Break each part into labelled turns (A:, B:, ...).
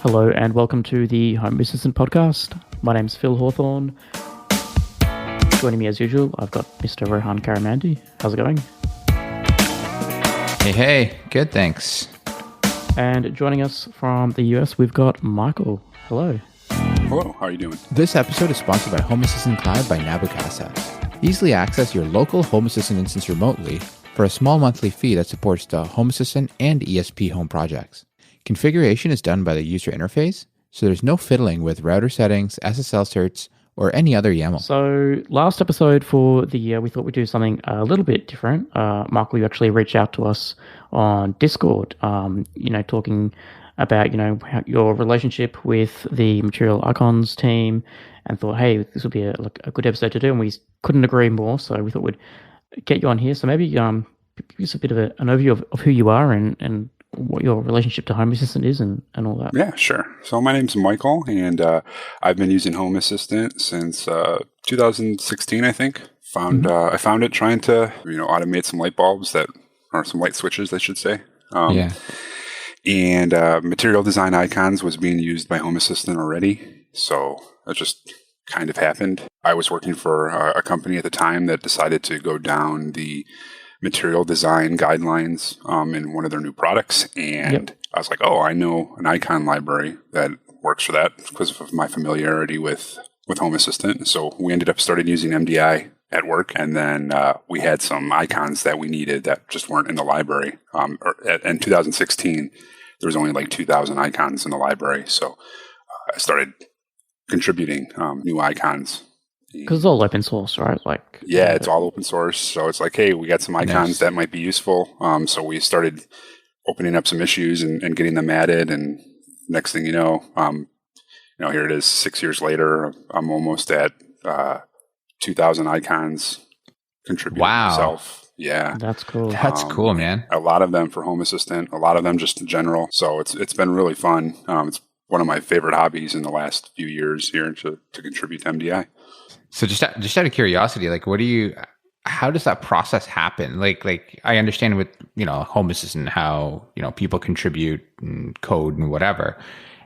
A: Hello and welcome to the Home Assistant Podcast. My name's Phil Hawthorne. Joining me as usual, I've got Mr. Rohan Karamandi. How's it going?
B: Hey, good, thanks.
A: And joining us from the US, we've got Michael. Hello.
C: Hello, how are you doing?
B: This episode is sponsored by Home Assistant Cloud by Nabu Casa. Easily access your local Home Assistant instance remotely for a small monthly fee that supports the Home Assistant and ESP home projects. Configuration is done by the user interface, so there's no fiddling with router settings, SSL certs, or any other YAML.
A: So last episode for the year, we thought we'd do something a little bit different. Michael, you actually reached out to us on Discord, talking about, your relationship with the Material Icons team, and thought, hey, this would be a good episode to do, and we couldn't agree more, so we thought we'd get you on here. So maybe give us a bit of an overview of who you are and what your relationship to Home Assistant is and all that.
C: Yeah, sure. So my name's Michael, and I've been using Home Assistant since 2016, I think. I found it trying to, automate some light bulbs or some light switches, I should say. And material design icons was being used by Home Assistant already. So it just kind of happened. I was working for a company at the time that decided to go down the material design guidelines in one of their new products. And I was like, I know an icon library that works for that because of my familiarity with Home Assistant. So we ended up starting using MDI at work. And then we had some icons that we needed that just weren't in the library. In 2016, there was only like 2,000 icons in the library. So I started contributing new icons.
A: Because it's all open source, right?
C: It's all open source. So it's like, hey, we got some icons that might be useful. So we started opening up some issues and getting them added. And next thing you know, here it is 6 years later. I'm almost at 2,000 icons contributing myself. Yeah.
A: That's cool.
B: That's cool, man.
C: A lot of them for Home Assistant, a lot of them just in general. So it's been really fun. It's one of my favorite hobbies in the last few years here to contribute to MDI.
B: So just out of curiosity, how does that process happen? Like I understand with, Home Assistant, how, people contribute and code and whatever.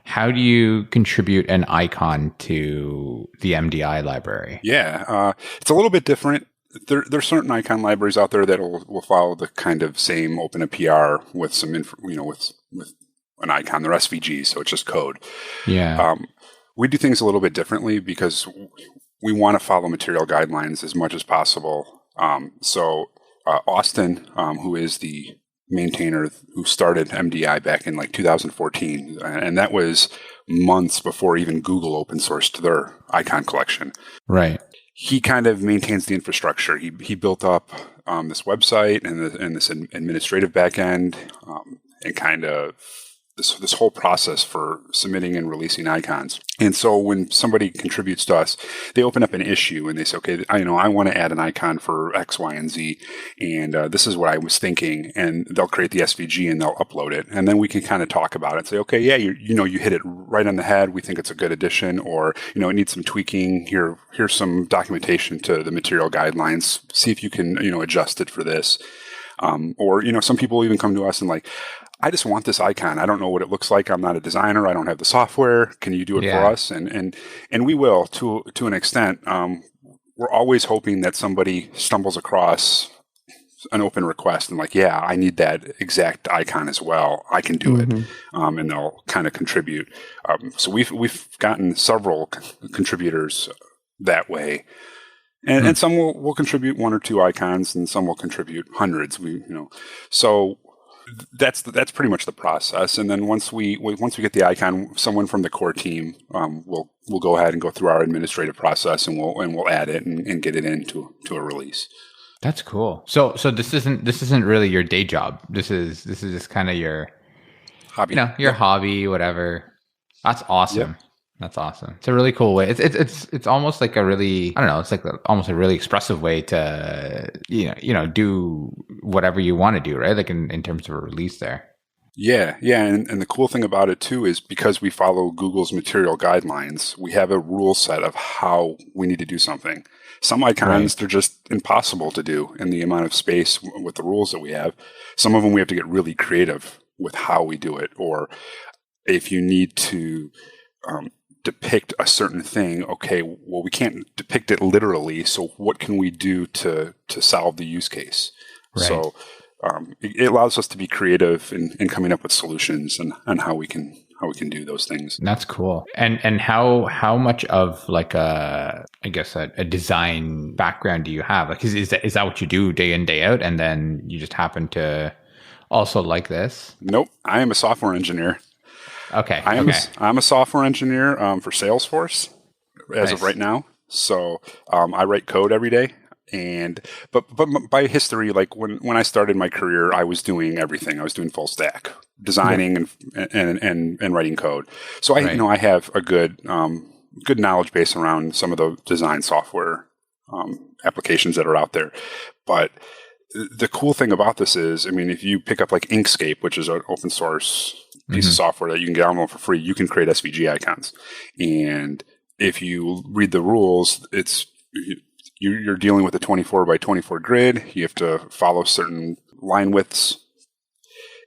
B: How do you contribute an icon to the MDI library?
C: Yeah, it's a little bit different. There's certain icon libraries out there that will follow the kind of same OpenAPR with some, with an icon. They're SVGs, so it's just code.
B: Yeah.
C: We do things a little bit differently because we want to follow material guidelines as much as possible. Austin, who is the maintainer who started MDI back in 2014, and that was months before even Google open sourced their icon collection.
B: Right.
C: He kind of maintains the infrastructure. He built up this website and this administrative backend and kind of this whole process for submitting and releasing icons. And so when somebody contributes to us, they open up an issue and they say, okay, I want to add an icon for X, Y, and Z. And this is what I was thinking. And they'll create the SVG and they'll upload it. And then we can kind of talk about it and say, okay, yeah, you hit it right on the head. We think it's a good addition, or, it needs some tweaking. Here's some documentation to the material guidelines. See if you can, adjust it for this. Or, some people even come to us and I just want this icon. I don't know what it looks like. I'm not a designer. I don't have the software. Can you do it for us? And we will to an extent. We're always hoping that somebody stumbles across an open request and I need that exact icon as well. I can do it. And they'll kind of contribute. So we've gotten several contributors that way. And some will contribute one or two icons, and some will contribute hundreds. So that's pretty much the process. And then once we get the icon, someone from the core team will go ahead and go through our administrative process, and we'll add it and get it into a release.
B: That's cool. So this isn't really your day job. This is just kind of your
C: hobby.
B: Your hobby, whatever. That's awesome. Yep. That's awesome. It's a really cool way. It's almost like a really, I don't know, it's almost a really expressive way to, do whatever you want to do, right? In terms of a release there.
C: Yeah. And the cool thing about it too is because we follow Google's material guidelines, we have a rule set of how we need to do something. Some icons, they're just impossible to do in the amount of space with the rules that we have. Some of them we have to get really creative with how we do it, or if you need to depict a certain thing, okay, well, we can't depict it literally, so what can we do to solve the use case?
B: Right.
C: So it allows us to be creative in coming up with solutions and how we can do those things.
B: That's cool. And how much of like a design background do you have? Like, is that what you do day in, day out, and then you just happen to also like this?
C: Nope, I am a software engineer.
B: Okay.
C: I'm a software engineer for Salesforce as of
B: Nice.
C: right now. So I write code every day. But by history, like when I started my career, I was doing everything. I was doing full stack, designing and writing code. So I have a good knowledge base around some of the design software applications that are out there. But the cool thing about this is, I mean, if you pick up like Inkscape, which is an open source piece of software that you can download for free, you can create SVG icons. And if you read the rules, you're dealing with a 24 by 24 grid. You have to follow certain line widths,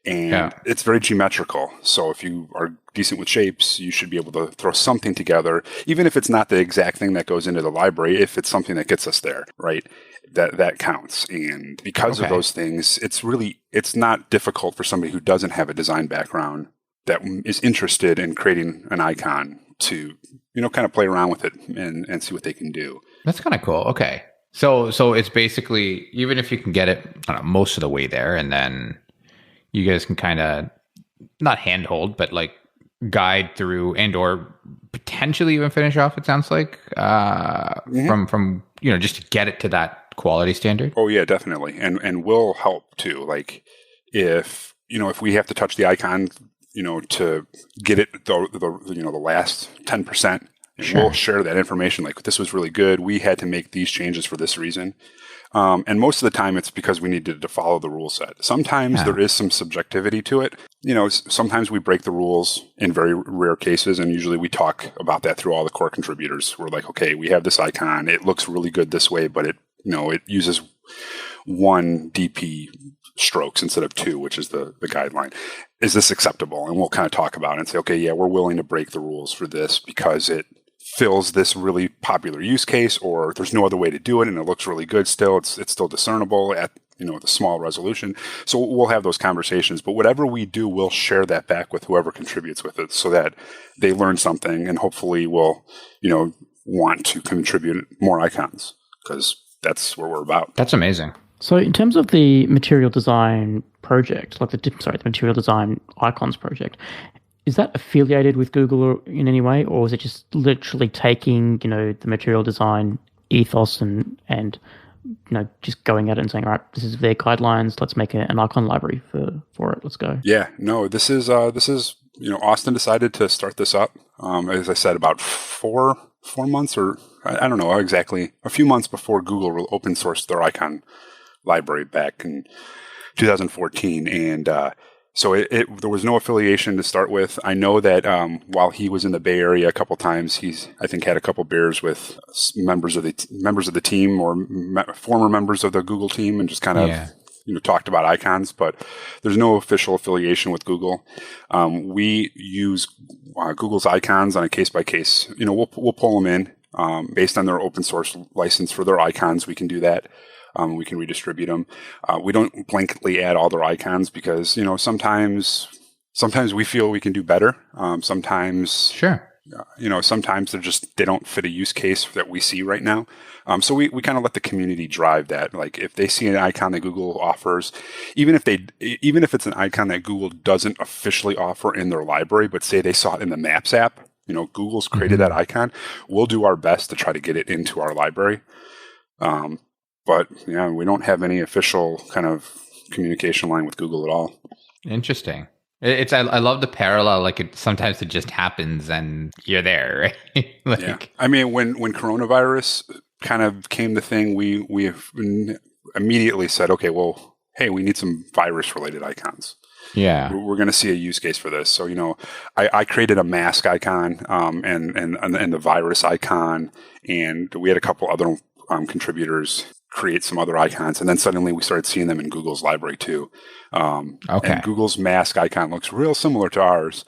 C: and it's very geometrical. So if you are decent with shapes, you should be able to throw something together, even if it's not the exact thing that goes into the library. If it's something that gets us there, right? That counts. And because of those things, it's not difficult for somebody who doesn't have a design background that is interested in creating an icon to, kind of play around with it and see what they can do.
B: That's kind of cool. Okay. So it's basically, even if you can get it, I don't know, most of the way there, and then you guys can kind of not handhold, but like guide through and or potentially even finish off, it sounds like, from just to get it to that quality standard.
C: Oh yeah, definitely. And we'll help too. Like if we have to touch the icon, to get it the last 10%, and we'll share that information. Like, this was really good. We had to make these changes for this reason. And most of the time it's because we needed to follow the rule set. Sometimes there is some subjectivity to it. Sometimes we break the rules in very rare cases, and usually we talk about that through all the core contributors. We're like, okay, we have this icon. It looks really good this way, but it uses 1 DP strokes instead of 2, which is the guideline. Is this acceptable? And we'll kind of talk about it and say, okay, yeah, we're willing to break the rules for this because it fills this really popular use case, or there's no other way to do it and it looks really good still. It's still discernible at the small resolution. So we'll have those conversations, but whatever we do, we'll share that back with whoever contributes with it so that they learn something and hopefully will want to contribute more icons, because that's what we're about.
B: That's amazing.
A: So in terms of the material design project, like the material design icons project, is that affiliated with Google in any way, or is it just literally taking, the material design ethos and just going at it and saying, all right, this is their guidelines, let's make an icon library for it, let's go?
C: Yeah, no, this is Austin decided to start this up, as I said, about 4 months, or I don't know exactly, a few months before Google open sourced their icon library back in 2014. And so there was no affiliation to start with. I know that while he was in the Bay Area a couple times, he's, I think, had a couple beers with members of the team or former members of the Google team, and just kind of talked about icons. But there's no official affiliation with Google. We use Google's icons on a case by case. We'll pull them in based on their open source license for their icons. We can do that. We can redistribute them. We don't blanketly add all their icons because, sometimes we feel we can do better. Sometimes, sometimes they don't fit a use case that we see right now. So we kind of let the community drive that. Like, if they see an icon that Google offers, even if it's an icon that Google doesn't officially offer in their library, but say they saw it in the Maps app, Google's created that icon, we'll do our best to try to get it into our library. But yeah, we don't have any official kind of communication line with Google at all.
B: Interesting. I love the parallel. Like, sometimes it just happens and you're there, right?
C: Yeah. I mean, when coronavirus kind of came the thing, we have immediately said, okay, well, hey, we need some virus related icons.
B: Yeah,
C: we're going to see a use case for this. So, I created a mask icon and the virus icon, and we had a couple other contributors create some other icons. And then suddenly we started seeing them in Google's library too.
B: Okay.
C: And Google's mask icon looks real similar to ours.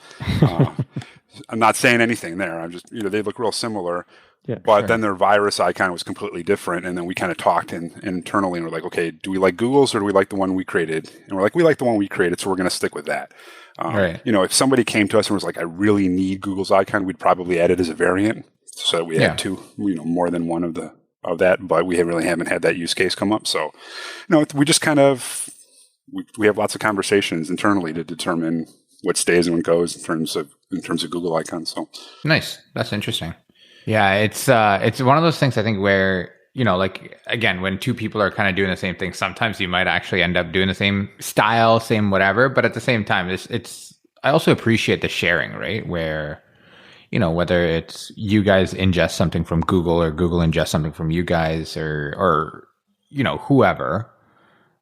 C: I'm not saying anything there. I'm just, they look real similar.
A: Yeah,
C: but then their virus icon was completely different. And then we kind of talked internally and we're like, okay, do we like Google's or do we like the one we created? And we're like, we like the one we created, so we're going to stick with that.
B: Right.
C: If somebody came to us and was like, I really need Google's icon, we'd probably add it as a variant. So we had two, more than one of that, but we haven't had that use case come up. So, we just kind of, we have lots of conversations internally to determine what stays and what goes in terms of Google icons. So
B: nice. That's interesting. Yeah. It's one of those things I think where, like again, when two people are kind of doing the same thing, sometimes you might actually end up doing the same style, same whatever, but at the same time, I also appreciate the sharing, right? Where, whether it's you guys ingest something from Google or Google ingest something from you guys or whoever,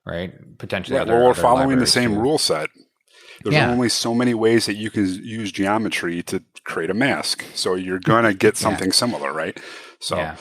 B: right? Potentially
C: we're following the same rule set. There's only so many ways that you can use geometry to create a mask. So you're going to get something similar, right? So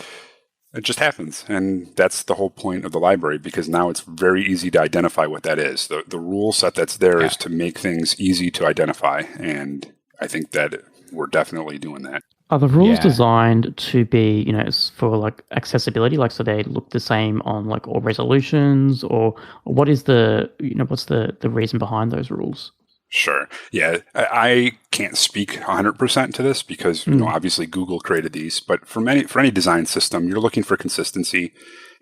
C: it just happens. And that's the whole point of the library, because now it's very easy to identify what that is. The rule set that's there is to make things easy to identify. And I think that we're definitely doing that.
A: Are the rules designed to be, for like accessibility, like so they look the same on like all resolutions, or what is what's the reason behind those rules?
C: Sure. Yeah, I can't speak 100% to this because obviously Google created these, but for any design system, you're looking for consistency,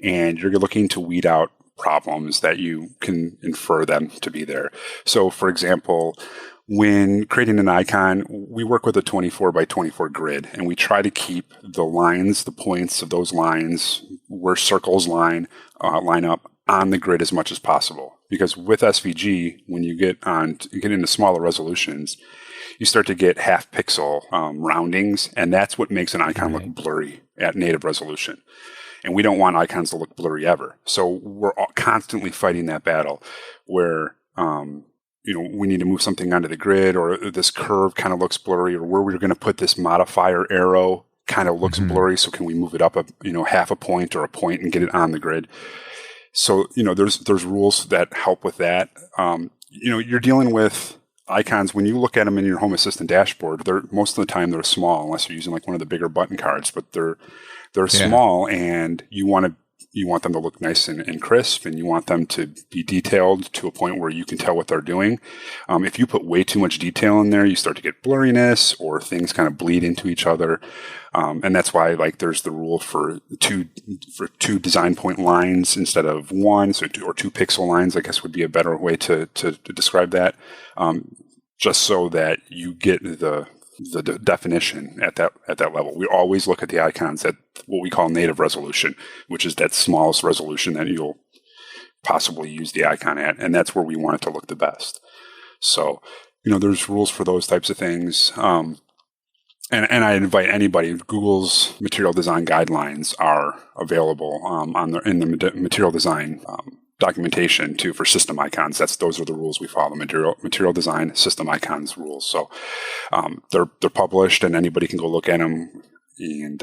C: and you're looking to weed out problems that you can infer them to be there. So, for example, when creating an icon, we work with a 24 by 24 grid, and we try to keep the lines, the points of those lines where circles line up on the grid as much as possible. Because with SVG, when you get into smaller resolutions, you start to get half pixel roundings, and that's what makes an icon look blurry at native resolution. And we don't want icons to look blurry ever. So we're constantly fighting that battle where we need to move something onto the grid, or this curve kind of looks blurry, or where we're going to put this modifier arrow kind of looks blurry. So can we move it up half a point or a point and get it on the grid? So, there's rules that help with that. You're dealing with icons. When you look at them in your Home Assistant dashboard, most of the time they're small, unless you're using like one of the bigger button cards, but they're small, and you want them to look nice and crisp, and you want them to be detailed to a point where you can tell what they're doing. If you put way too much detail in there, you start to get blurriness, or things kind of bleed into each other. And that's why there's the rule for two design point lines instead of one, or 2 pixel lines, I guess would be a better way to describe that. Just so that you get the definition at that level. We always look at the icons at what we call native resolution, which is that smallest resolution that you'll possibly use the icon at, and that's where we want it to look the best. So, there's rules for those types of things. And I invite anybody. Google's material design guidelines are available in the material design documentation too for system icons. Those are the rules we follow. Material design system icons rules. So they're published, and anybody can go look at them. And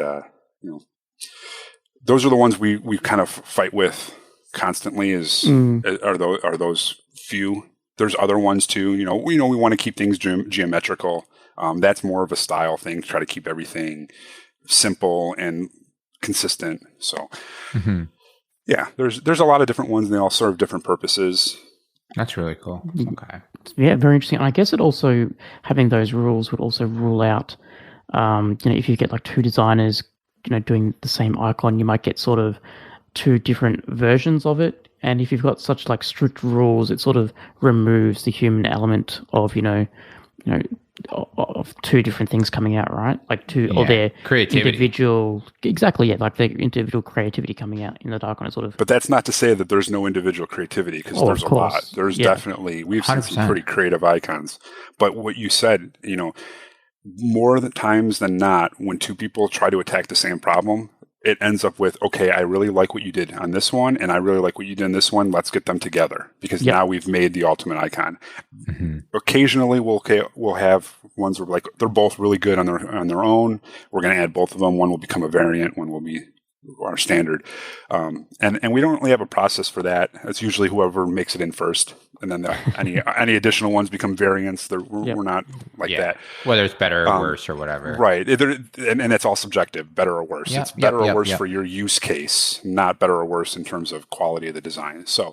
C: those are the ones we kind of fight with constantly. Are those few? There's other ones too. We want to keep things geometrical. That's more of a style thing, to try to keep everything simple and consistent. So, there's a lot of different ones, and they all serve different purposes.
B: That's really cool. Okay.
A: Yeah, very interesting. And I guess it also, having those rules would also rule out, if you get like two designers, doing the same icon, you might get sort of two different versions of it. And if you've got such like strict rules, it sort of removes the human element of, of two different things coming out, right? Like or their
B: creativity.
A: Individual, exactly, like their individual creativity coming out in the icon, sort of.
C: But that's not to say that there's no individual creativity, because there's a lot. There's definitely, we've seen 100%. Some pretty creative icons. But what you said, more times than not, when two people try to attack the same problem, it ends up with, okay, I really like what you did on this one, and I really like what you did on this one. Let's get them together, because now we've made the ultimate icon. Occasionally, we'll have ones where they're both really good on their own. We're going to add both of them. One will become a variant. One will be our standard. And we don't really have a process for that. It's usually whoever makes it in first, and then any additional ones become variants. We're not like that.
B: Whether it's better or worse or whatever.
C: Right. And it's all subjective, better or worse. It's better or worse for your use case, not better or worse in terms of quality of the design. So,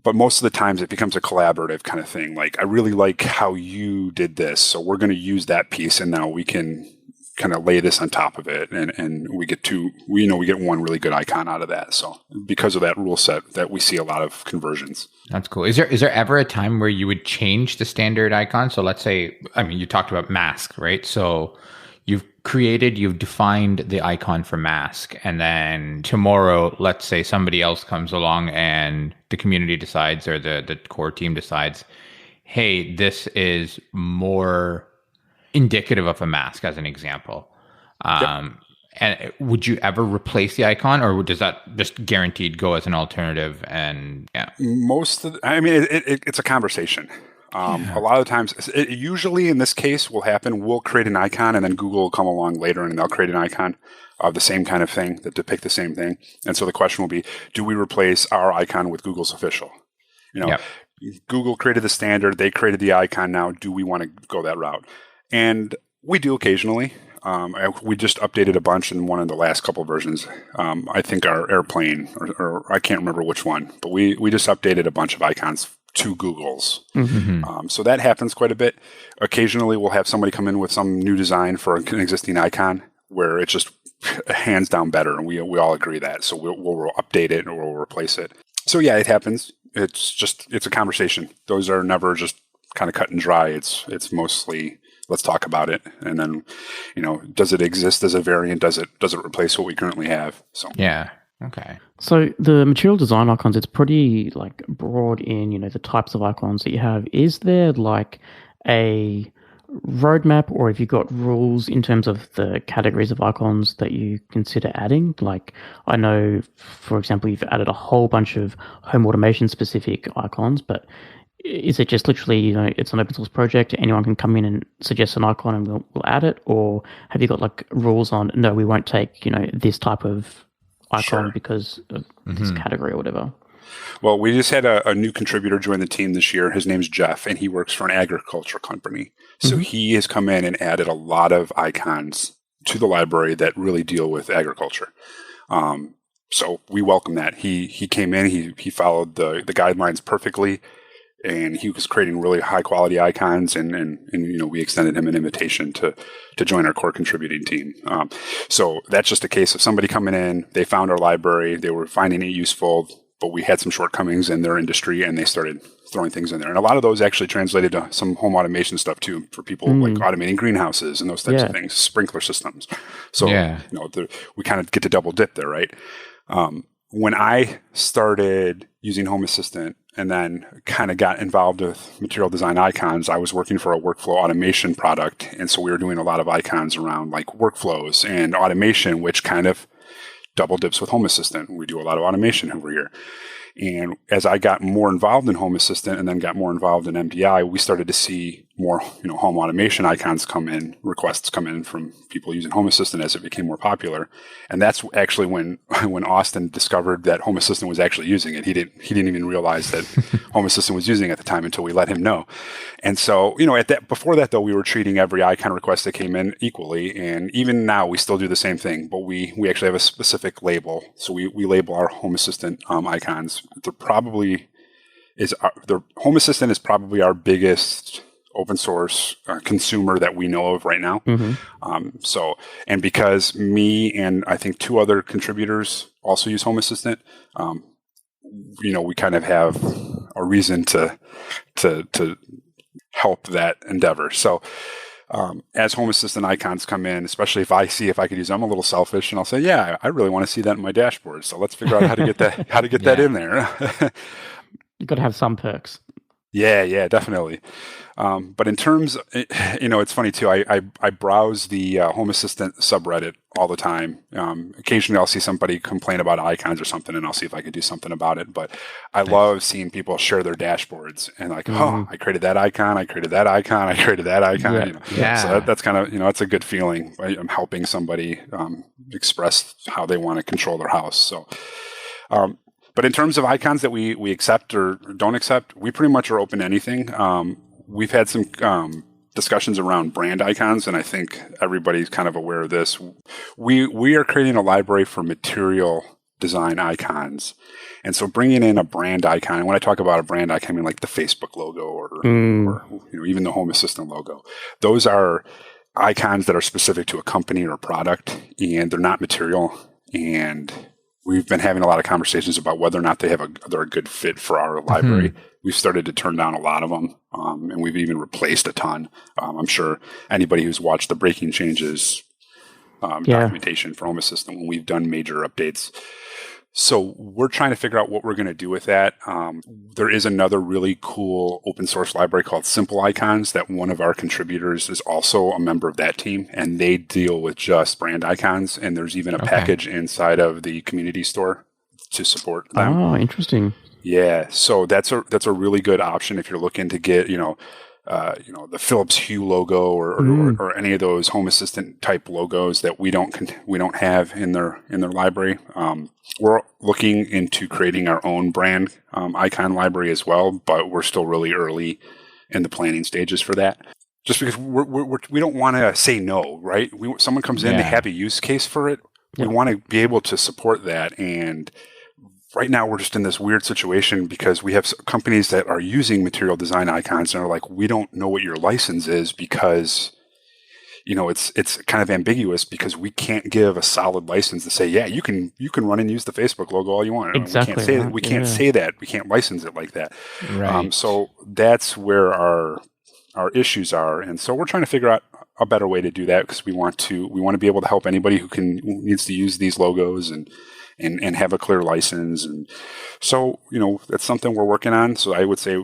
C: but most of the times it becomes a collaborative kind of thing. Like, I really like how you did this, so we're going to use that piece, and now we can kind of lay this on top of it, and we get one really good icon out of that. So because of that rule set, that we see a lot of conversions.
B: That's cool. Is there ever a time where you would change the standard icon? So let's say, you talked about mask, right? So you've defined the icon for mask, and then tomorrow, let's say somebody else comes along and the community decides, or the core team decides, hey, this is more indicative of a mask, as an example. And would you ever replace the icon, or does that just guaranteed go as an alternative? And
C: it's a conversation. A lot of times, usually in this case, will happen. We'll create an icon, and then Google will come along later, and they'll create an icon of the same kind of thing that depict the same thing. And so the question will be, do we replace our icon with Google's official? Google created the standard, they created the icon. Now, do we want to go that route? And we do occasionally. We just updated a bunch in one of the last couple of versions. I think our airplane, or I can't remember which one, but we just updated a bunch of icons to Google's.
B: Mm-hmm.
C: So that happens quite a bit. Occasionally, we'll have somebody come in with some new design for an existing icon where it's just hands down better, and we all agree that. So we'll update it, or we'll replace it. So yeah, it happens. It's a conversation. Those are never just kind of cut and dry. It's mostly, let's talk about it, and then, does it exist as a variant? Does it replace what we currently have? So
B: yeah, okay.
A: So the material design icons, it's pretty broad in the types of icons that you have. Is there a roadmap, or have you got rules in terms of the categories of icons that you consider adding? I know, for example, you've added a whole bunch of home automation specific icons, but is it just literally, it's an open source project, anyone can come in and suggest an icon and we'll add it? Or have you got rules on, no, we won't take, this type of icon because of this category or whatever?
C: Well, we just had a new contributor join the team this year. His name's Jeff, and he works for an agriculture company. So he has come in and added a lot of icons to the library that really deal with agriculture. So we welcome that. He came in, he followed the guidelines perfectly, and he was creating really high quality icons, and we extended him an invitation to join our core contributing team. So that's just a case of somebody coming in, they found our library, they were finding it useful, but we had some shortcomings in their industry, and they started throwing things in there. And a lot of those actually translated to some home automation stuff too, for people like automating greenhouses and those types of things, sprinkler systems. So we kind of get to double dip there, right? When I started using Home Assistant and then kind of got involved with material design icons, I was working for a workflow automation product. And so we were doing a lot of icons around workflows and automation, which kind of double dips with Home Assistant. We do a lot of automation over here. And as I got more involved in Home Assistant and then got more involved in MDI, we started to see more, home automation icons come in, requests come in from people using Home Assistant as it became more popular. And that's actually when Austin discovered that Home Assistant was actually using it. He didn't even realize that Home Assistant was using it at the time until we let him know. And so, before that though, we were treating every icon request that came in equally. And even now we still do the same thing, but we actually have a specific label. So we label our Home Assistant icons. The Home Assistant is probably our biggest open source consumer that we know of right now. And because me and I think two other contributors also use Home Assistant, we kind of have a reason to help that endeavor. So as Home Assistant icons come in, especially if I could use them, I'm a little selfish, and I'll say, yeah, I really want to see that in my dashboard. So let's figure out how to get that in there.
A: You've got to have some perks.
C: Yeah, definitely. But in terms, it's funny too. I browse the Home Assistant subreddit all the time. Occasionally, I'll see somebody complain about icons or something, and I'll see if I could do something about it. But I love seeing people share their dashboards and like, oh, I created that icon, I created that icon, I created that icon. So that's kind of it's a good feeling. Right? I'm helping somebody express how they want to control their house. So. But in terms of icons that we accept or don't accept, we pretty much are open to anything. We've had some discussions around brand icons, and I think everybody's kind of aware of this. We are creating a library for material design icons. And so bringing in a brand icon, and when I talk about a brand icon, I mean like the Facebook logo or even the Home Assistant logo. Those are icons that are specific to a company or a product, and they're not material. And we've been having a lot of conversations about whether or not they're a good fit for our library. We've started to turn down a lot of them, and we've even replaced a ton. I'm sure anybody who's watched the Breaking Changes documentation for Home Assistant when we've done major updates. So we're trying to figure out what we're going to do with that. There is another really cool open source library called Simple Icons that one of our contributors is also a member of that team, and they deal with just brand icons. And there's even a package inside of the community store to support them.
A: Oh, interesting.
C: Yeah, so that's a really good option if you're looking to get the Philips Hue logo or any of those Home Assistant type logos that we don't have in their library. We're looking into creating our own brand icon library as well, but we're still really early in the planning stages for that. Just because we don't want to say no, right? Someone comes in, they have a use case for it. We want to be able to support that. And right now we're just in this weird situation because we have companies that are using material design icons and are like, we don't know what your license is because it's kind of ambiguous because we can't give a solid license to say, yeah, you can run and use the Facebook logo all you want.
A: Exactly.
C: We can't say that. We can't license it like that.
B: Right.
C: So that's where our issues are. And so we're trying to figure out a better way to do that because we want to be able to help anybody who needs to use these logos and have a clear license. And so, that's something we're working on. So I would say,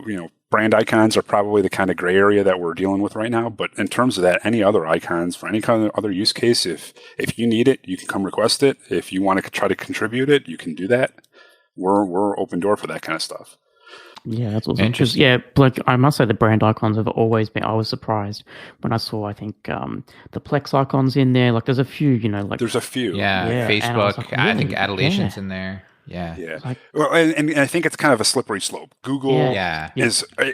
C: brand icons are probably the kind of gray area that we're dealing with right now. But in terms of that, any other icons for any kind of other use case, if you need it, you can come request it. If you want to try to contribute it, you can do that. We're open door for that kind of stuff.
A: Yeah, that's awesome. Interesting. Like I must say, the brand icons have always been. I was surprised when I saw. I think the Plex icons in there. Like, there's a few.
C: There's a few.
B: Yeah. Facebook. Like, I think Adulation's in there. Yeah.
C: Well, and I think it's kind of a slippery slope. Google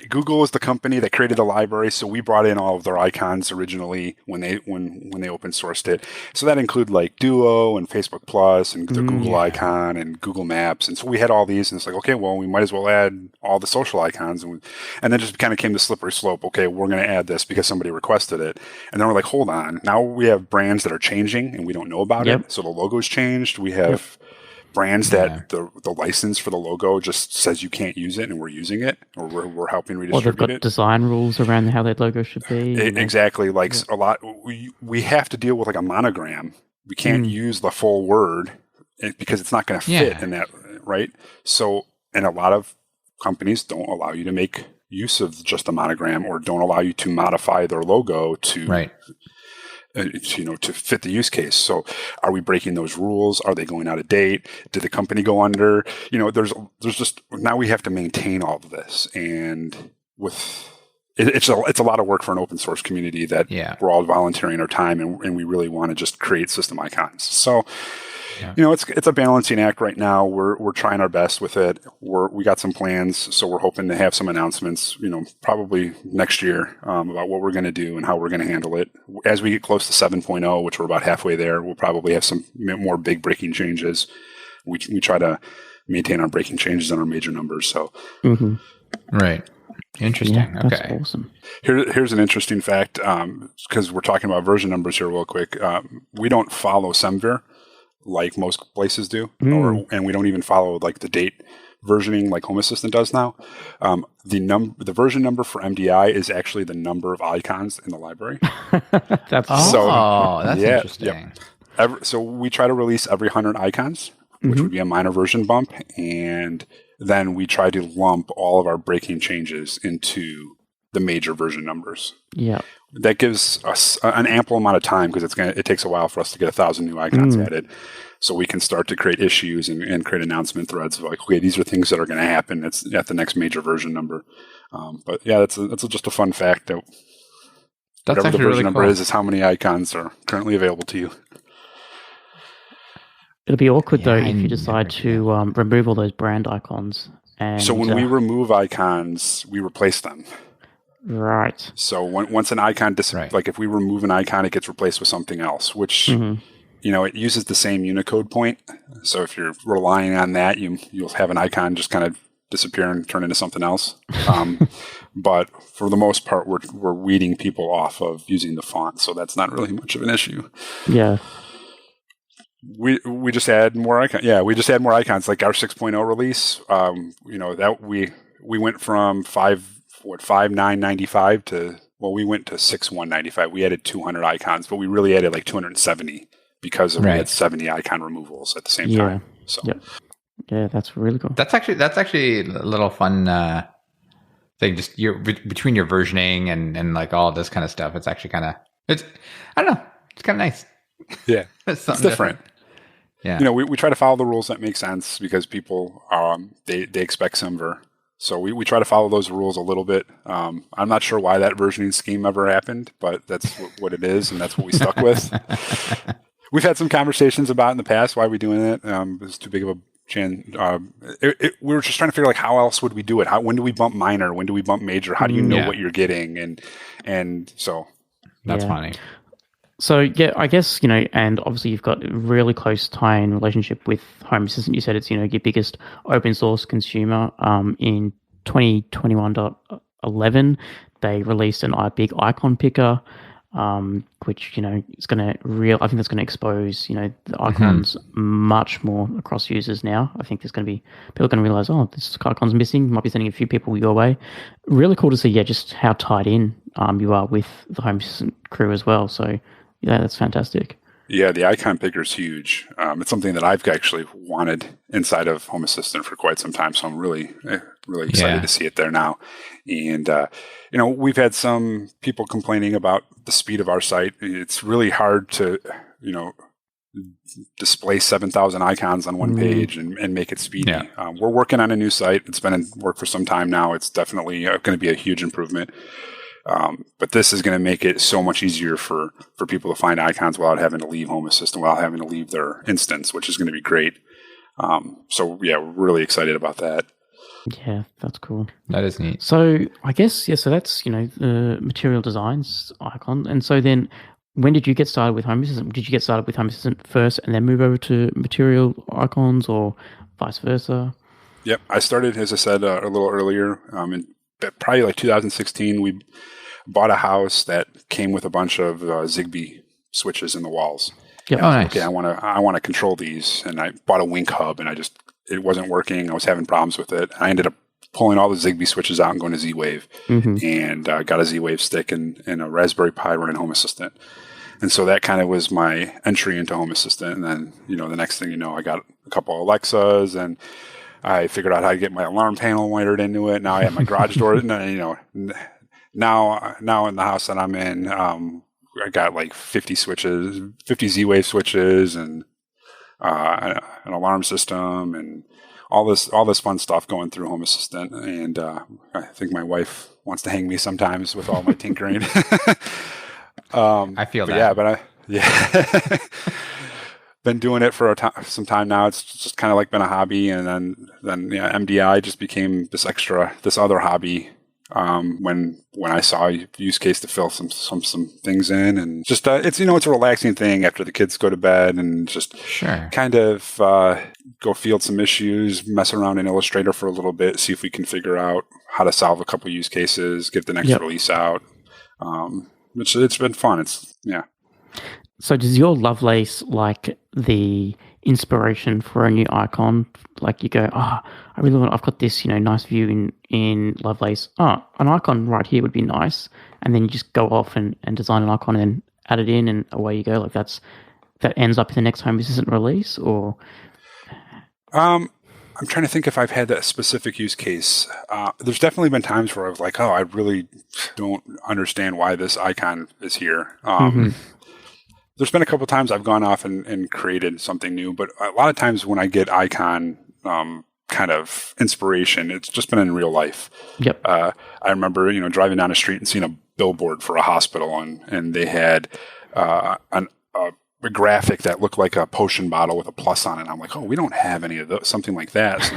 C: Google is the company that created the library, so we brought in all of their icons originally when they open sourced it. So that included like Duo and Facebook Plus and the Google icon and Google Maps, and so we had all these, and it's like, okay, well, we might as well add all the social icons, and then just kind of came the slippery slope. Okay, we're going to add this because somebody requested it, and then we're like, hold on, now we have brands that are changing and we don't know about it. So the logo's changed. We have brands that the license for the logo just says you can't use it, and we're using it, or we're helping redistribute it.
A: Or they've got design rules around how their logo should be.
C: Exactly. Like a lot, we have to deal with like a monogram. We can't use the full word because it's not going to fit in that, right? So, and a lot of companies don't allow you to make use of just a monogram, or don't allow you to modify their logo to to fit the use case. So are we breaking those rules? Are they going out of date? Did the company go under? There's just, now we have to maintain all of this. And it's a lot of work for an open source community that we're all volunteering our time, and we really want to just create system icons. So, it's a balancing act right now. We're trying our best with it. We got some plans, so we're hoping to have some announcements, probably next year, about what we're going to do and how we're going to handle it. As we get close to 7.0, which we're about halfway there, we'll probably have some more big breaking changes. We try to maintain our breaking changes on our major numbers. So,
B: right. Interesting.
A: Yeah, that's
B: okay.
A: Awesome.
C: Here's an interesting fact, because we're talking about version numbers here real quick. We don't follow SEMVer like most places do, and we don't even follow like the date versioning like Home Assistant does now. The version number for MDI is actually the number of icons in the library.
B: That's interesting.
C: So we try to release every 100 icons, which would be a minor version bump, and then we try to lump all of our breaking changes into the major version numbers.
A: Yeah.
C: That gives us an ample amount of time because it takes a while for us to get 1,000 new icons added. So we can start to create issues and create announcement threads of like, okay, these are things that are going to happen. It's at the next major version number. But yeah, that's just a fun fact that whatever the version
B: really
C: number
B: cool.
C: is how many icons are currently available to you.
A: It'll be awkward though if you decide to remove all those brand icons. And
C: so when we remove icons, we replace them.
A: Right.
C: So once an icon like if we remove an icon, it gets replaced with something else, which it uses the same Unicode point. So if you're relying on that, you'll have an icon just kind of disappear and turn into something else. But for the most part, we're weeding people off of using the font, so that's not really much of an issue.
A: Yeah.
C: We just add more icons. Yeah, we just add more icons. Like our 6.0 release, that we went from 5.995 to we went to 6.195. We added 200 icons, but we really added like 270 because we had 70 icon removals at the same time. So
A: yeah, that's really cool.
B: That's actually a little fun thing. Just between your versioning and like all this kind of stuff. It's actually I don't know. It's kind of nice.
C: Yeah, it's different.
B: Yeah,
C: we try to follow the rules that make sense because people they expect Simver. So we try to follow those rules a little bit. I'm not sure why that versioning scheme ever happened, but that's what it is, and that's what we stuck with. We've had some conversations about in the past why we're doing it. It was too big of a we were just trying to figure like how else would we do it? When do we bump minor? When do we bump major? How do you know what you're getting? And so
B: that's funny.
A: So yeah, I guess, and obviously you've got a really close tie-in relationship with Home Assistant. You said it's, your biggest open source consumer. In 2021.11, they released a big icon picker, which, is going to I think that's going to expose, the icons much more across users now. I think there's going to be people going to realize, this icon's missing. Might be sending a few people your way. Really cool to see, just how tied in you are with the Home Assistant crew as well. So yeah, that's fantastic.
C: Yeah, the icon picker is huge. It's something that I've actually wanted inside of Home Assistant for quite some time. So I'm really, really excited to see it there now. And, we've had some people complaining about the speed of our site. It's really hard to, display 7,000 icons on one page and make it speedy. Yeah. We're working on a new site. It's been in work for some time now. It's definitely going to be a huge improvement. But this is going to make it so much easier for people to find icons without having to leave Home Assistant, without having to leave their instance, which is going to be great. So yeah, we're really excited about that.
A: Yeah, that's cool.
B: That is neat.
A: So I guess, so that's, the material designs icon. And so then when did you get started with Home Assistant? Did you get started with Home Assistant first and then move over to material icons or vice versa?
C: Yep. I started, as I said, a little earlier, in probably like 2016, we bought a house that came with a bunch of Zigbee switches in the walls.
A: Yep.
C: Nice. Okay, I want to control these, and I bought a Wink hub, and it wasn't working. I was having problems with it. I ended up pulling all the Zigbee switches out and going to Z-Wave, and got a Z-Wave stick and a Raspberry Pi running Home Assistant. And so that kind of was my entry into Home Assistant. And then, the next thing you know, I got a couple of Alexas, and I figured out how to get my alarm panel wired into it. Now I have my garage door. Now in the house that I'm in, I got like 50 switches, 50 Z-Wave switches, and an alarm system, and all this fun stuff going through Home Assistant. And I think my wife wants to hang me sometimes with all my tinkering.
B: I feel that.
C: Yeah, been doing it for some time now. It's just kind of like been a hobby, and then MDI just became this other hobby. When I saw a use case to fill some things in, and just it's it's a relaxing thing after the kids go to bed, and just kind of go field some issues, mess around in Illustrator for a little bit, see if we can figure out how to solve a couple use cases, get the next release out. It's been fun.
A: So does your Lovelace like the inspiration for a new icon? Like you go, I've got this, nice view in Lovelace. Oh, an icon right here would be nice. And then you just go off and design an icon and then add it in, and away you go. Like that ends up in the next Home Assistant release, or?
C: I I'm trying to think if I've had that specific use case. There's definitely been times where I was like, oh, I really don't understand why this icon is here. There's been a couple times I've gone off and created something new, but a lot of times when I get icon kind of inspiration, it's just been in real life.
A: Yep.
C: I remember, driving down the street and seeing a billboard for a hospital, and they had a graphic that looked like a potion bottle with a plus on it. I'm like, oh, we don't have any of those, something like that. So,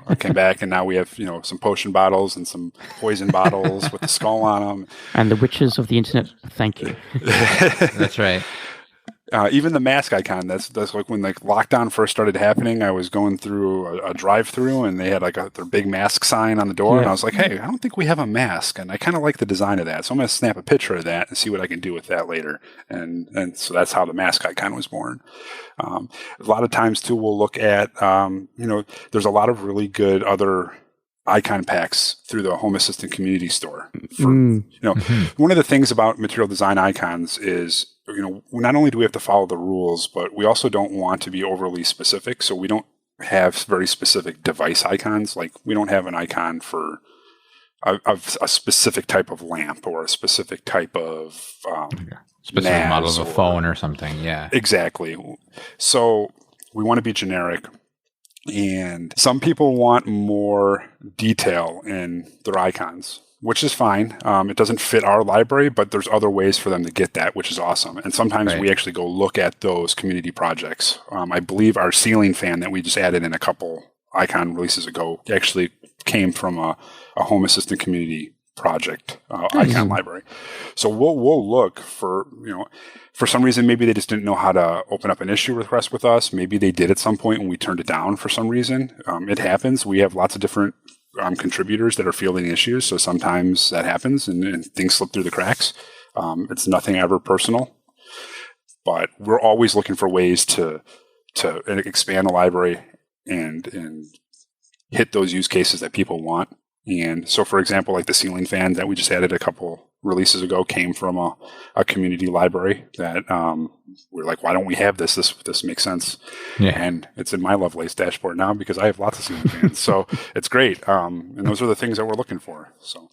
C: I came back and now we have, some potion bottles and some poison bottles with the skull on them.
A: And the witches of the internet, thank you.
B: That's right.
C: Even the mask icon, that's like when lockdown first started happening, I was going through a drive-through and they had their big mask sign on the door. Yeah. And I was like, hey, I don't think we have a mask. And I kind of like the design of that. So I'm going to snap a picture of that and see what I can do with that later. And so that's how the mask icon was born. A lot of times too, we'll look at, there's a lot of really good other icon packs through the Home Assistant community store. One of the things about material design icons is, not only do we have to follow the rules, but we also don't want to be overly specific. So we don't have very specific device icons. Like we don't have an icon for a specific type of lamp or a specific type of
B: specific model of a phone or something. Yeah,
C: exactly. So we want to be generic. And some people want more detail in their icons, which is fine. It doesn't fit our library, but there's other ways for them to get that, which is awesome. And sometimes we actually go look at those community projects. I believe our ceiling fan that we just added in a couple icon releases ago actually came from a Home Assistant community project icon library. So we'll look for, for some reason, maybe they just didn't know how to open up an issue request with us. Maybe they did at some point and we turned it down for some reason. It happens. We have lots of different contributors that are fielding issues. So sometimes that happens and things slip through the cracks. It's nothing ever personal, but we're always looking for ways to expand the library and hit those use cases that people want. And so, for example, like the ceiling fan that we just added a couple releases ago came from a community library that we're like, why don't we have this? This makes sense. Yeah. And it's in my Lovelace dashboard now because I have lots of ceiling fans. So it's great. And those are the things that we're looking for. So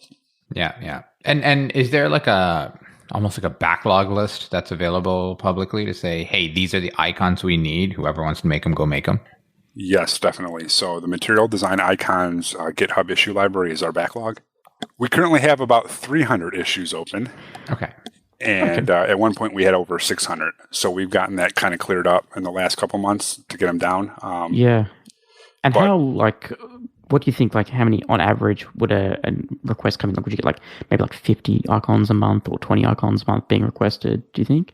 B: yeah. And is there almost like a backlog list that's available publicly to say, hey, these are the icons we need. Whoever wants to make them, go make them.
C: Yes, definitely. So the Material Design Icons GitHub issue library is our backlog. We currently have about 300 issues open.
B: Okay.
C: And at one point we had over 600. So we've gotten that kind of cleared up in the last couple months to get them down.
A: Yeah. And what do you think, how many on average would a request come in? Would you get maybe 50 icons a month or 20 icons a month being requested, do you think?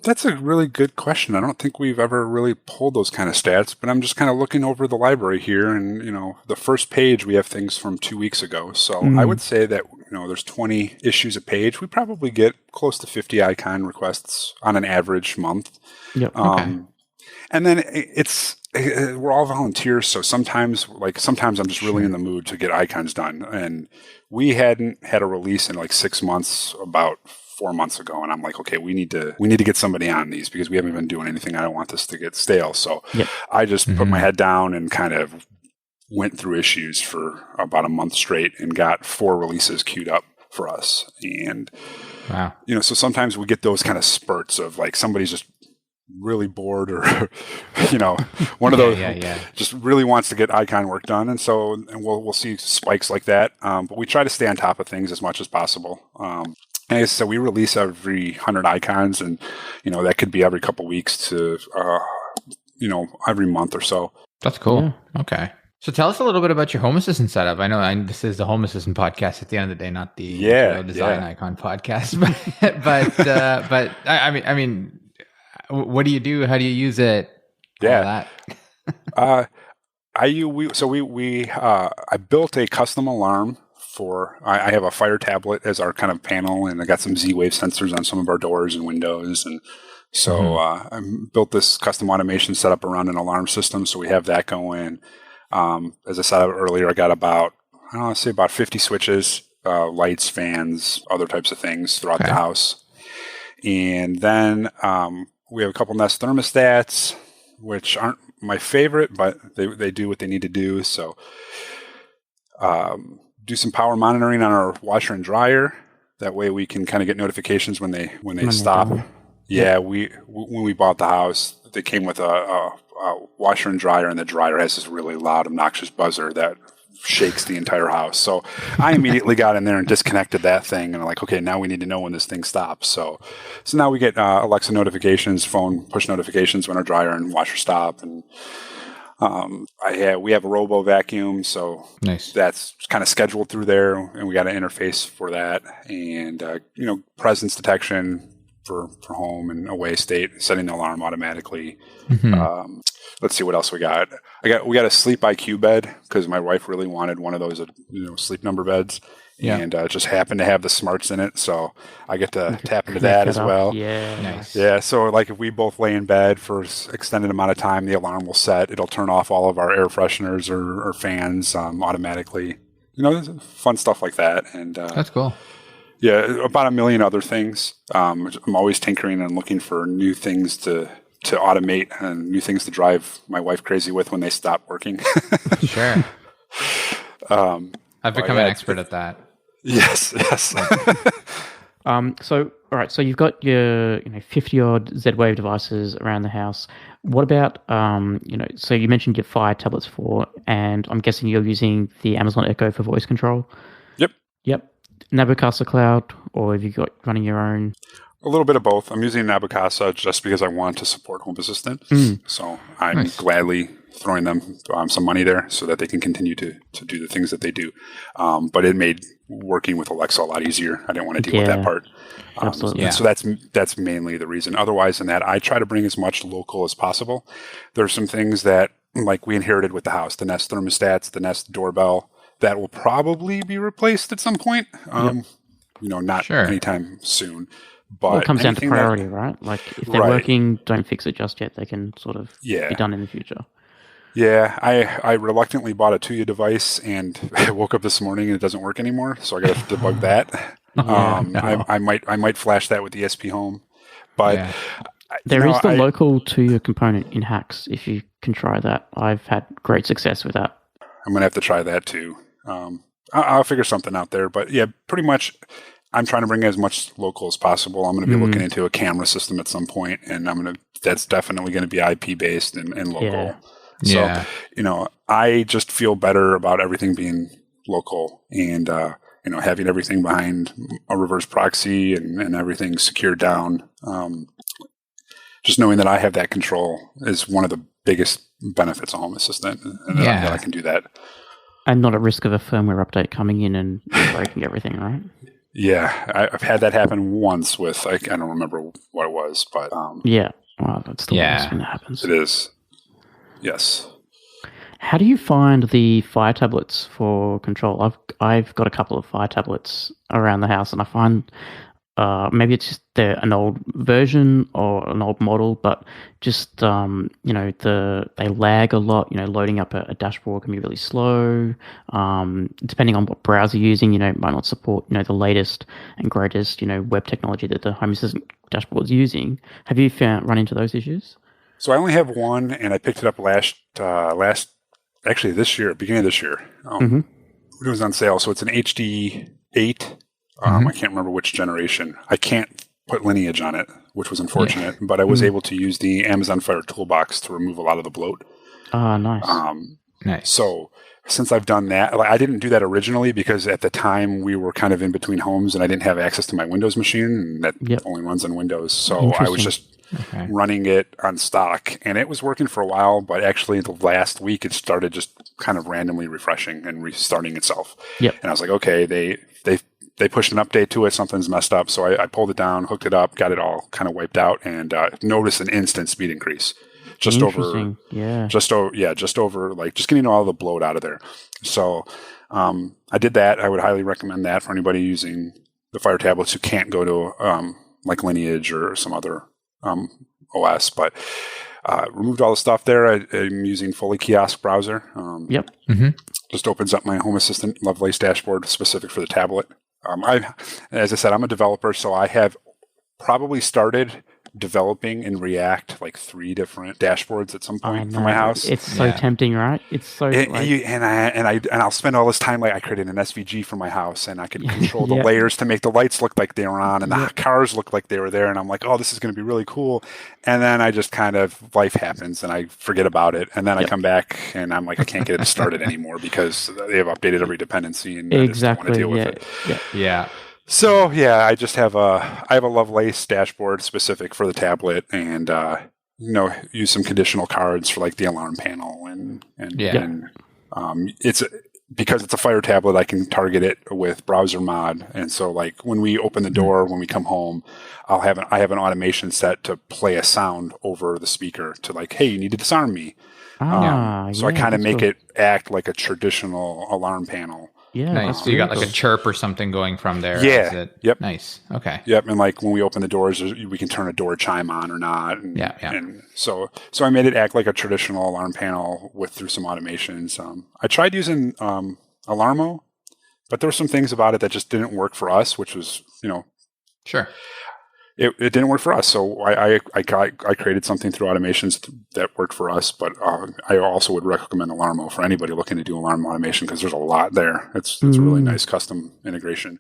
C: That's a really good question. I don't think we've ever really pulled those kind of stats, but I'm just kind of looking over the library here and, the first page, we have things from 2 weeks ago. So I would say that, there's 20 issues a page. We probably get close to 50 icon requests on an average month.
A: Yep. Okay.
C: And then we're all volunteers. So sometimes I'm just really in the mood to get icons done. And we hadn't had a release in 6 months, about 4 months ago, and I'm like, okay, we need to get somebody on these because we haven't been doing anything. I don't want this to get stale. So I just put my head down and kind of went through issues for about a month straight and got 4 releases queued up for us. And
B: wow,
C: so sometimes we get those kind of spurts of somebody's just really bored or one of those just really wants to get icon work done, and we'll see spikes like that. But we try to stay on top of things as much as possible. And so we release every 100 icons, and that could be every couple weeks to every month or so.
B: That's cool. Yeah. Okay. So tell us a little bit about your Home Assistant setup. I know this is the Home Assistant podcast at the end of the day, not the Design Icon podcast. But I mean, what do you do? How do you use it?
C: Yeah. All that. I built a custom alarm. I have a Fire tablet as our kind of panel, and I got some Z-Wave sensors on some of our doors and windows. And so I built this custom automation setup around an alarm system. So we have that going. As I said earlier, I got about 50 switches, lights, fans, other types of things throughout the house. And then we have a couple Nest thermostats. which aren't my favorite, but they do what they need to do. So do some power monitoring on our washer and dryer. That way we can kind of get notifications when they stop. Yeah, when we bought the house, they came with a washer and dryer, and the dryer has this really loud, obnoxious buzzer that shakes the entire house. So I immediately got in there and disconnected that thing, and I'm like, okay, now we need to know when this thing stops. So now we get Alexa notifications, phone push notifications when our dryer and washer stop, and we have a robo vacuum, so
B: nice.
C: That's kind of scheduled through there, and we got an interface for that, and presence detection for home and away state, setting the alarm automatically. Mm-hmm. Let's see what else we got. We got a Sleep IQ bed because my wife really wanted one of those sleep number beds. Yeah. And just happened to have the smarts in it, so I get to tap into that as well.
A: Yeah,
C: nice. Yeah, so like if we both lay in bed for an extended amount of time, the alarm will set. It'll turn off all of our air fresheners or fans automatically. Fun stuff like that. And
B: that's cool.
C: Yeah, about a million other things. I'm always tinkering and looking for new things to automate and new things to drive my wife crazy with when they stop working.
B: Sure. I've become an expert at that.
C: Yes.
A: So, all right. So you've got your 50-odd Z-Wave devices around the house. What about so you mentioned your Fire tablets and I'm guessing you're using the Amazon Echo for voice control. Yep. Nabu Casa Cloud, or have you got running your own?
C: A little bit of both. I'm using Nabu Casa just because I want to support Home Assistant. So I'm gladly throwing them some money there so that they can continue to do the things that they do. But it made working with Alexa a lot easier. I didn't want to deal with that part.
A: Absolutely.
C: So that's mainly the reason. Otherwise than that, I try to bring as much local as possible. There's some things that like we inherited with the house, the Nest thermostats, the Nest doorbell, that will probably be replaced at some point. Not anytime soon. But
A: it comes down to priority, right? Like if they're working, don't fix it just yet. They can sort of be done in the future.
C: Yeah, I reluctantly bought a Tuya device, and I woke up this morning and it doesn't work anymore. So I got to debug that. I might flash that with ESP Home, but
A: there is the local Tuya component in Hacks. If you can try that, I've had great success with that.
C: I'm gonna have to try that too. I'll figure something out there, but yeah, pretty much. I'm trying to bring as much local as possible. I'm going to be looking into a camera system at some point, and that's definitely going to be IP based and local.
B: Yeah.
C: So, I just feel better about everything being local and, having everything behind a reverse proxy and everything secured down. Just knowing that I have that control is one of the biggest benefits of Home Assistant, and that I can do that.
A: And not at risk of a firmware update coming in and breaking everything, right?
C: Yeah, I've had that happen once with, I don't remember what it was, but...
A: yeah, well, that's the worst when that happens.
C: It is, yes.
A: How do you find the Fire tablets for control? I've got a couple of Fire tablets around the house, and I find maybe it's just they're an old version or an old model, but just they lag a lot. Loading up a dashboard can be really slow. Depending on what browser you're using, it might not support the latest and greatest web technology that the Home Assistant dashboard is using. Have you run into those issues?
C: So I only have one, and I picked it up this year, beginning of this year. It was on sale, so it's an HD 8. I can't remember which generation. I can't put lineage on it, which was unfortunate, but I was able to use the Amazon Fire Toolbox to remove a lot of the bloat.
A: Nice.
B: Nice.
C: So since I've done that, I didn't do that originally because at the time we were kind of in between homes and I didn't have access to my Windows machine, and that only runs on Windows. So I was just running it on stock, and it was working for a while, but actually the last week it started just kind of randomly refreshing and restarting itself.
A: Yep.
C: And I was like, okay, they pushed an update to it, something's messed up. So I pulled it down, hooked it up, got it all kind of wiped out, and noticed an instant speed increase. Just over, just getting all the bloat out of there. So I did that. I would highly recommend that for anybody using the Fire tablets who can't go to like Lineage or some other OS. But removed all the stuff there. I'm using fully kiosk browser. Just opens up my Home Assistant Lovelace dashboard specific for the tablet. As I said, I'm a developer, so I have probably started developing in React like 3 different dashboards at some point for
A: know.
C: my house.
A: It's so tempting, right? It's so
C: I'll spend all this time, like I created an SVG for my house, and I could control the layers to make the lights look like they were on, and the cars look like they were there, and I'm like, oh, this is going to be really cool. And then I just kind of, life happens, and I forget about it, and then I come back, and I'm like, I can't get it started anymore because they have updated every dependency, and I just don't want to deal with it.
B: Yeah.
C: So I just have a Lovelace dashboard specific for the tablet, and use some conditional cards for like the alarm panel, and it's because it's a Fire tablet, I can target it with browser mod, and so like when we open the door, when we come home, I have an automation set to play a sound over the speaker to like, hey, you need to disarm me. So I kind of make it act like a traditional alarm panel.
B: Yeah, nice. So you got like a chirp or something going from there.
C: Yeah.
B: Yep. Nice. Okay.
C: Yep. And like when we open the doors, we can turn a door chime on or not. And, And so I made it act like a traditional alarm panel through some automations. I tried using Alarmo, but there were some things about it that just didn't work for us, which was,
B: Sure.
C: It didn't work for us, so I created something through automations that worked for us. But I also would recommend Alarmo for anybody looking to do alarm automation because there's a lot there. It's a really nice custom integration.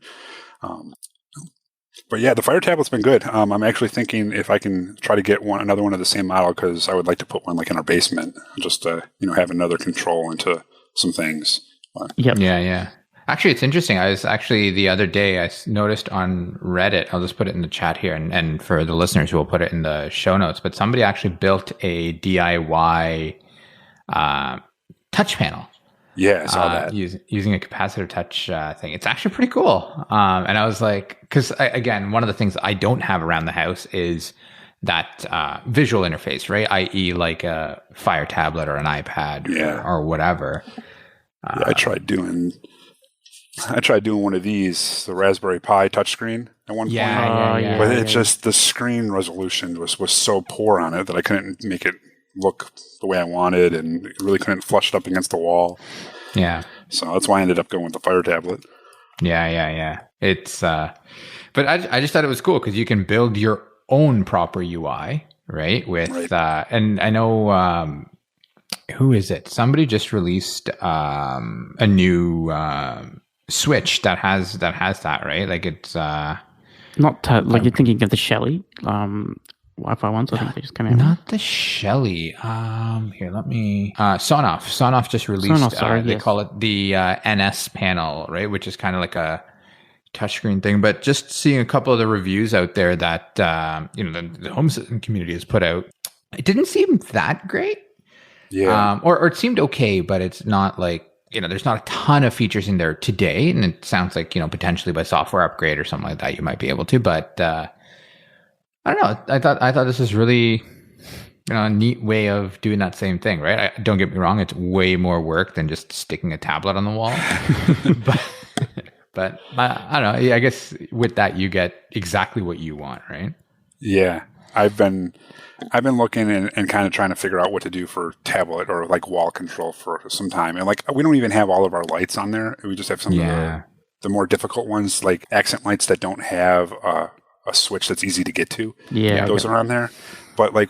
C: But yeah, the Fire tablet's been good. I'm actually thinking if I can try to get another one of the same model because I would like to put one like in our basement just to have another control into some things.
B: Yeah. Actually, it's interesting. I was actually the other day, I noticed on Reddit, I'll just put it in the chat here, and for the listeners, we'll put it in the show notes, but somebody actually built a DIY touch panel.
C: Yeah, I saw that.
B: Using a capacitor touch thing. It's actually pretty cool. And I was like, because again, one of the things I don't have around the house is that visual interface, right? I.e. like a Fire tablet or an iPad or whatever.
C: I tried doing one of these, the Raspberry Pi touchscreen at one point. But it's just the screen resolution was so poor on it that I couldn't make it look the way I wanted, and really couldn't flush it up against the wall.
B: Yeah.
C: So that's why I ended up going with the Fire tablet.
B: Yeah. It's, but I just thought it was cool because you can build your own proper UI, right? And I know, who is it? Somebody just released a new Switch that has that, right? Like it's
A: like you're thinking of the Shelly Wi-Fi ones. I think they just came out.
B: Not the Shelly. Here, let me. Sonoff just released. They call it the NS panel, right? Which is kind of like a touchscreen thing. But just seeing a couple of the reviews out there that the home system community has put out, it didn't seem that great.
C: Yeah.
B: Or it seemed okay, but it's not like, there's not a ton of features in there today. And it sounds like, potentially by software upgrade or something like that, you might be able to, but, I don't know. I thought this was really, a neat way of doing that same thing, right? Don't get me wrong. It's way more work than just sticking a tablet on the wall, but I don't know. I guess with that, you get exactly what you want, right?
C: Yeah. I've been looking and kind of trying to figure out what to do for tablet or like wall control for some time. And like, we don't even have all of our lights on there. We just have some of the more difficult ones, like accent lights that don't have a switch that's easy to get to.
A: Yeah.
C: Those are on there. But like,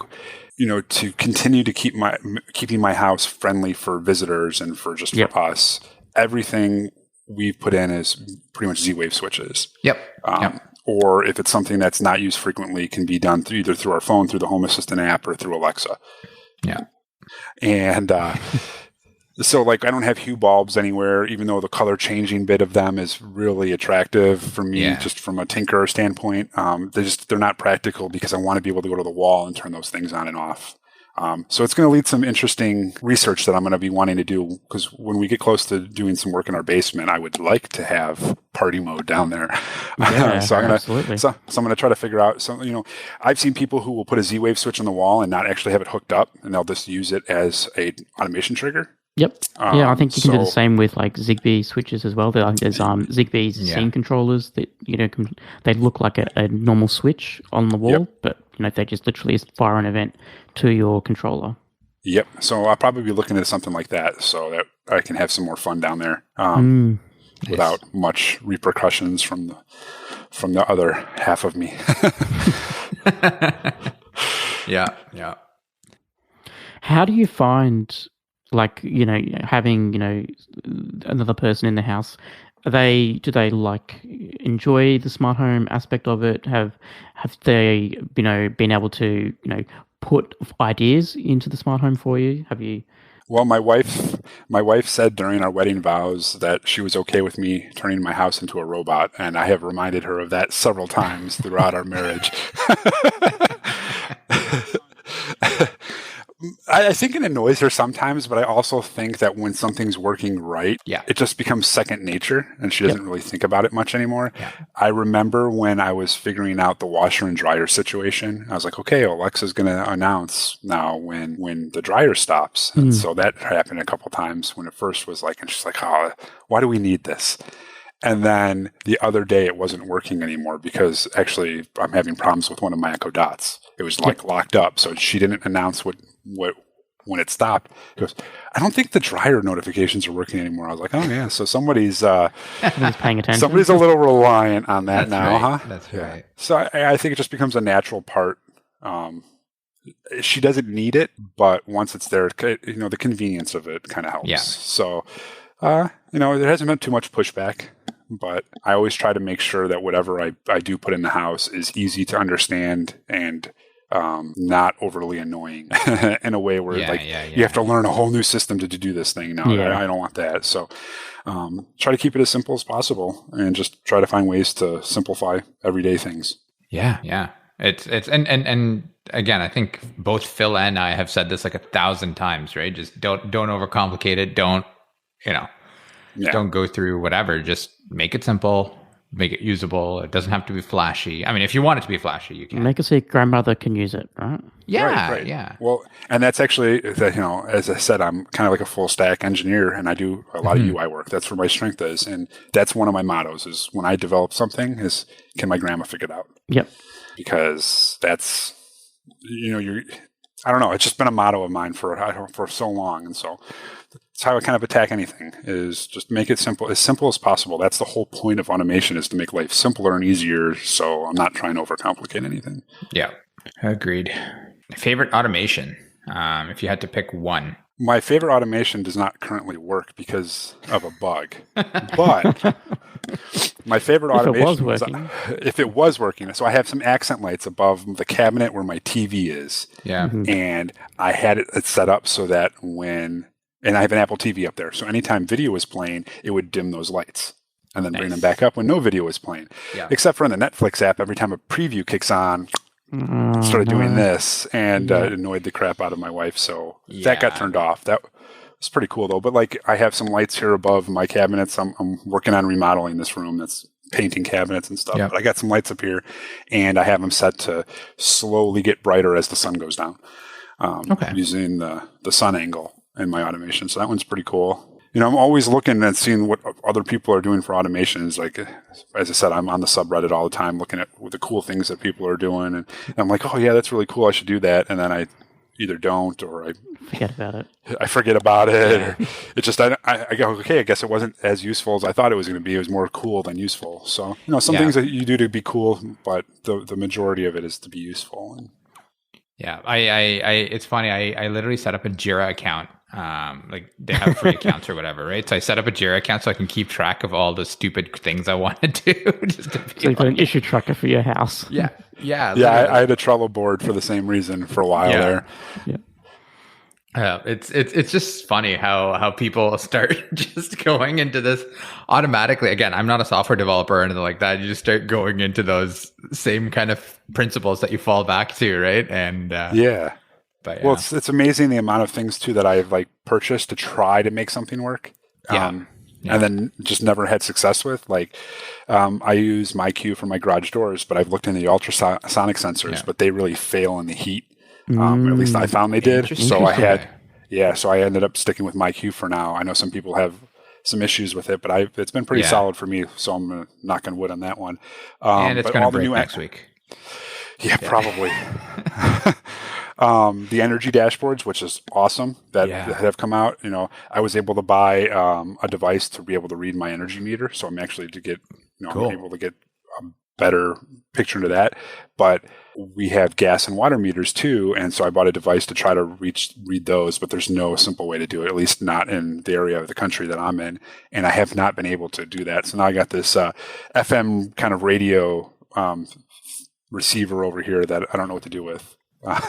C: to continue to keeping my house friendly for visitors and for just for us, everything we've put in is pretty much Z-Wave switches.
B: Yep.
C: Or if it's something that's not used frequently, can be done either through our phone, through the Home Assistant app, or through Alexa.
B: Yeah.
C: And so, like, I don't have Hue Bulbs anywhere, even though the color changing bit of them is really attractive for me, just from a tinkerer standpoint. They're not practical because I want to be able to go to the wall and turn those things on and off. So it's going to lead some interesting research that I'm going to be wanting to do, because when we get close to doing some work in our basement, I would like to have party mode down there.
A: Yeah,
C: so I'm
A: absolutely.
C: So I'm going to try to figure out some. I've seen people who will put a Z-Wave switch on the wall and not actually have it hooked up, and they'll just use it as a automation trigger.
A: Yep. I think you can do the same with like Zigbee switches as well. There's Zigbee's scene controllers that they look like a normal switch on the wall, but they just literally fire an event to your controller.
C: Yep. So I'll probably be looking at something like that so that I can have some more fun down there without much repercussions from the other half of me.
B: Yeah. Yeah.
A: How do you find, like, having, another person in the house? Do they like enjoy the smart home aspect of it? Have they, been able to, put ideas into the smart home for you? Have you?
C: Well, my wife said during our wedding vows that she was okay with me turning my house into a robot, and I have reminded her of that several times throughout our marriage. I think it annoys her sometimes, but I also think that when something's working right, it just becomes second nature, and she doesn't really think about it much anymore.
B: Yeah.
C: I remember when I was figuring out the washer and dryer situation, I was like, okay, Alexa's going to announce now when the dryer stops. And so that happened a couple times when it first was like, and she's like, oh, why do we need this? And then the other day it wasn't working anymore because actually I'm having problems with one of my Echo Dots. It was like locked up. So she didn't announce when it stopped. She goes, I don't think the dryer notifications are working anymore. I was like, oh yeah. So somebody's
A: Paying attention.
C: Somebody's a little reliant on that now,
B: right.
C: huh?
B: That's right.
C: So I think it just becomes a natural part. She doesn't need it, but once it's there, the convenience of it kind of helps.
B: Yeah.
C: So, there hasn't been too much pushback, but I always try to make sure that whatever I do put in the house is easy to understand and not overly annoying in a way where you have to learn a whole new system to do this thing. No, I don't want that. So try to keep it as simple as possible and just try to find ways to simplify everyday things.
B: Yeah. Yeah. It's and again, I think both Phil and I have said this like 1,000 times, right? Just don't overcomplicate it. Don't go through whatever. Just make it simple. Make it usable. It doesn't have to be flashy. I mean, if you want it to be flashy, you can.
A: Make it so your grandmother can use it, right?
B: Yeah,
C: right.
B: Yeah.
C: Well, and that's actually, as I said, I'm kind of like a full stack engineer, and I do a lot of UI work. That's where my strength is, and that's one of my mottos: is when I develop something, is can my grandma figure it out?
A: Yep.
C: Because that's, I don't know. It's just been a motto of mine for so long, and so. That's how I kind of attack anything, is just make it simple as possible. That's the whole point of automation, is to make life simpler and easier. So I'm not trying to overcomplicate anything.
B: Yeah, agreed. Favorite automation, if you had to pick one.
C: My favorite automation does not currently work because of a bug. But my favorite automation if it was working. So I have some accent lights above the cabinet where my TV is.
B: Yeah.
C: And I had it set up so that and I have an Apple TV up there. So anytime video was playing, it would dim those lights and then bring them back up when no video was playing. Yeah. Except for in the Netflix app, every time a preview kicks on, started doing this and it annoyed the crap out of my wife. So that got turned off. That was pretty cool though. But like I have some lights here above my cabinets. I'm working on remodeling this room. That's painting cabinets and stuff. Yep. But I got some lights up here and I have them set to slowly get brighter as the sun goes down using the sun angle in my automation. So that one's pretty cool. I'm always looking and seeing what other people are doing for automations. Like, as I said, I'm on the subreddit all the time looking at the cool things that people are doing. And I'm like, oh yeah, that's really cool. I should do that. And then I either don't, or I
A: forget about it.
C: I forget about it. Or it's just, I go, okay, I guess it wasn't as useful as I thought it was going to be. It was more cool than useful. So, some things that you do to be cool, but the majority of it is to be useful. And,
B: yeah. It's funny. I literally set up a Jira account. Like they have free accounts or whatever, right? So I set up a Jira account so I can keep track of all the stupid things I want to do.
A: So you've got an issue tracker for your house.
B: Yeah.
C: I had a Trello board for the same reason for a while there.
B: Yeah. It's just funny how people start just going into this automatically. Again, I'm not a software developer or anything like that. You just start going into those same kind of principles that you fall back to, right? And But,
C: well, it's amazing the amount of things too that I've like purchased to try to make something work, and then just never had success with. Like, I use MyQ for my garage doors, but I've looked into the ultrasonic sensors, but they really fail in the heat. At least I found they did. So I ended up sticking with MyQ for now. I know some people have some issues with it, but it's been pretty solid for me. So I'm knocking wood on that one.
B: And it's going to break next week.
C: Yeah, probably. The energy dashboards, which is awesome, that have come out. I was able to buy a device to be able to read my energy meter, so I'm actually able to get better picture into that. But we have gas and water meters too, and so I bought a device to try to read those, but there's no simple way to do it, at least not in the area of the country that I'm in, and I have not been able to do that. So now I got this FM kind of radio receiver over here that I don't know what to do with.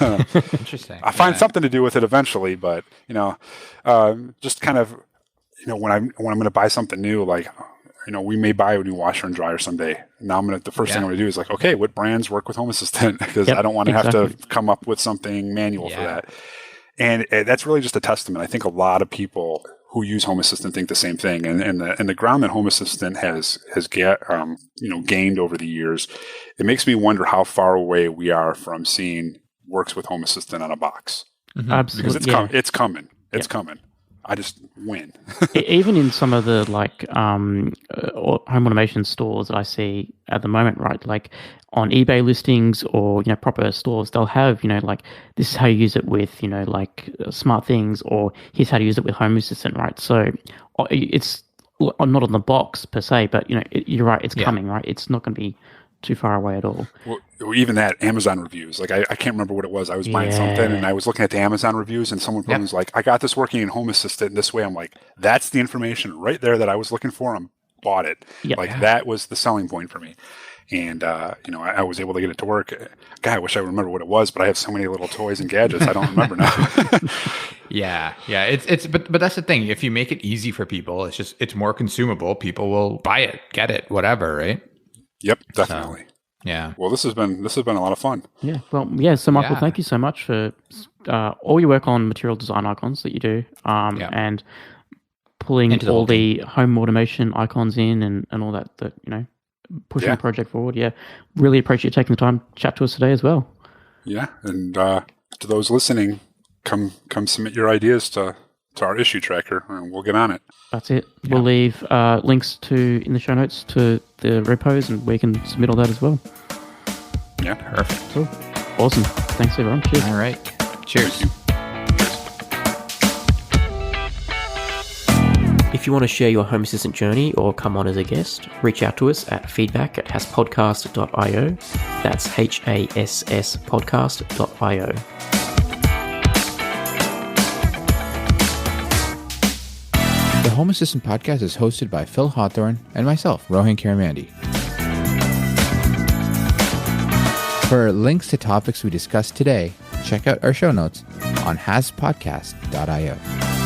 B: Interesting.
C: I find something to do with it eventually, but just kind of, when I'm going to buy something new, like, we may buy a new washer and dryer someday. Now the first thing I'm going to do is like, okay, what brands work with Home Assistant? Because I don't want to have to come up with something manual for that. And that's really just a testament. I think a lot of people who use Home Assistant think the same thing. And the ground that Home Assistant has gained over the years, it makes me wonder how far away we are from seeing works with Home Assistant on a box.
A: Mm-hmm. Absolutely.
C: Because it's coming. It's coming. I just win.
A: Even in some of the home automation stores that I see at the moment, right? Like on eBay listings or proper stores, they'll have this is how you use it with smart things, or here's how to use it with Home Assistant, right? So it's not on the box per se, but you're right, it's coming, right? It's not going to be too far away at all.
C: Well, even that Amazon reviews, like I can't remember what it was. I was buying something and I was looking at the Amazon reviews, and someone was like, I got this working in Home Assistant this way. I'm like, that's the information right there that I was looking for. I bought it. That was the selling point for me. And, I was able to get it to work. God, I wish I remember what it was, but I have so many little toys and gadgets. I don't remember now.
B: Yeah. But that's the thing. If you make it easy for people, it's more consumable. People will buy it, get it, whatever, right?
C: Yep, definitely.
B: So, yeah.
C: Well, this has been a lot of fun.
A: Yeah. Well, yeah. So, Michael, thank you so much for all your work on material design icons that you do, and pulling all the home automation icons in and all that pushing the project forward. Yeah. Really appreciate you taking the time to chat to us today as well.
C: Yeah, and to those listening, come submit your ideas to our issue tracker, and we'll get on it.
A: That's it. Yeah. We'll leave links in the show notes to the repos, and we can submit all that as well.
C: Yeah,
B: perfect.
A: Cool. Awesome. Thanks, everyone. Cheers.
B: All right. Cheers.
D: If you want to share your Home Assistant journey or come on as a guest, reach out to us at feedback@hasspodcast.io. That's HASS podcast.io.
B: The Home Assistant Podcast is hosted by Phil Hawthorne and myself, Rohan Karamandi. For links to topics we discussed today, check out our show notes on hasspodcast.io.